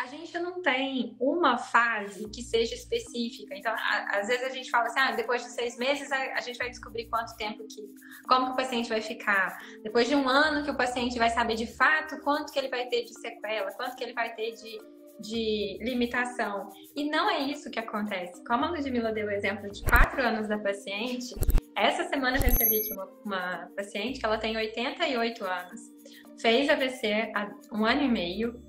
gente não tem uma fase que seja específica. Então, às vezes a gente fala assim, depois de 6 meses a gente vai descobrir como que o paciente vai ficar. Depois de 1 ano que o paciente vai saber de fato quanto que ele vai ter de sequela, quanto que ele vai ter de limitação. E não é isso que acontece. Como a Ludmila deu o exemplo de 4 anos da paciente, essa semana eu recebi aqui uma paciente que ela tem 88 anos, fez AVC há 1 ano e meio,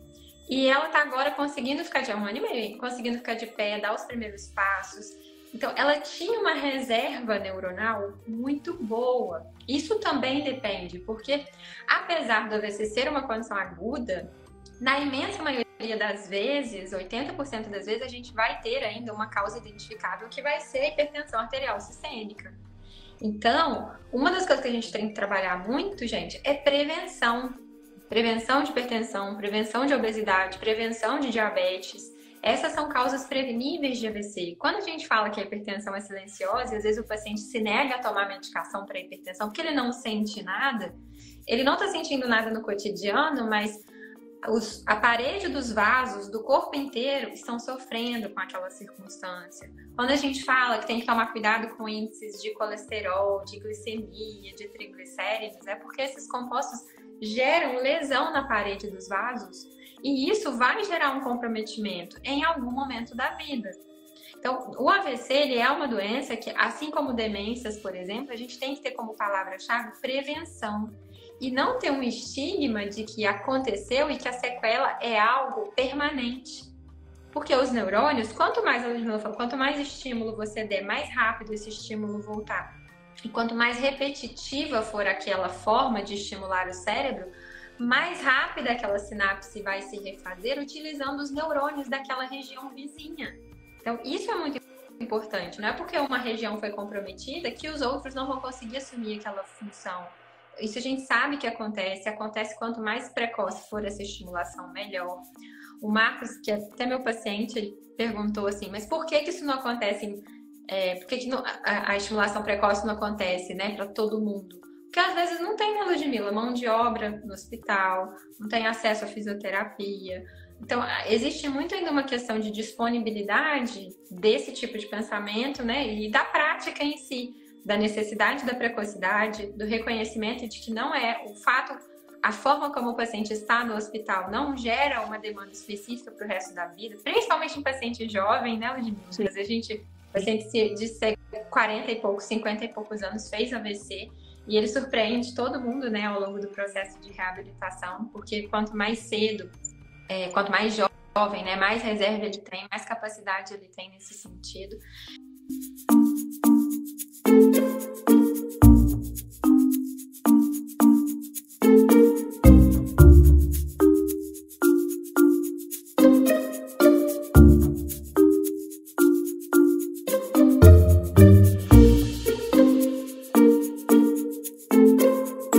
e ela está agora conseguindo ficar de 1 ano e meio, conseguindo ficar de pé, dar os primeiros passos. Então, ela tinha uma reserva neuronal muito boa. Isso também depende, porque apesar do AVC ser uma condição aguda, na imensa maioria das vezes, 80% das vezes, a gente vai ter ainda uma causa identificável que vai ser a hipertensão arterial sistêmica. Então, uma das coisas que a gente tem que trabalhar muito, gente, é prevenção. Prevenção de hipertensão, prevenção de obesidade, prevenção de diabetes. Essas são causas preveníveis de AVC. Quando a gente fala que a hipertensão é silenciosa, e às vezes o paciente se nega a tomar medicação para hipertensão porque ele não sente nada, ele não está sentindo nada no cotidiano, mas a parede dos vasos do corpo inteiro estão sofrendo com aquela circunstância. Quando a gente fala que tem que tomar cuidado com índices de colesterol, de glicemia, de triglicéridos, é porque esses compostos geram lesão na parede dos vasos e isso vai gerar um comprometimento em algum momento da vida. Então, o AVC ele é uma doença que, assim como demências, por exemplo, a gente tem que ter como palavra-chave prevenção e não ter um estigma de que aconteceu e que a sequela é algo permanente. Porque os neurônios, quanto mais estímulo você der, mais rápido esse estímulo voltar. E quanto mais repetitiva for aquela forma de estimular o cérebro, mais rápida aquela sinapse vai se refazer utilizando os neurônios daquela região vizinha. Então, isso é muito importante. Não é porque uma região foi comprometida que os outros não vão conseguir assumir aquela função. Isso a gente sabe que acontece quanto mais precoce for essa estimulação, melhor. O Marcos, que é até meu paciente, ele perguntou assim, mas por que isso não acontece? Por que a estimulação precoce não acontece, né, para todo mundo? Porque às vezes não tem, né, Ludmila, mão de obra no hospital, não tem acesso à fisioterapia. Então, existe muito ainda uma questão de disponibilidade desse tipo de pensamento, né, e da prática em si, da necessidade da precocidade, do reconhecimento de que não é o fato, a forma como o paciente está no hospital não gera uma demanda específica para o resto da vida, principalmente em paciente jovem, né, Ludmila? Às vezes a gente, paciente de 40 e poucos, 50 e poucos anos, fez AVC e ele surpreende todo mundo, né, ao longo do processo de reabilitação, porque quanto mais cedo, quanto mais jovem, né, mais reserva ele tem, mais capacidade ele tem nesse sentido.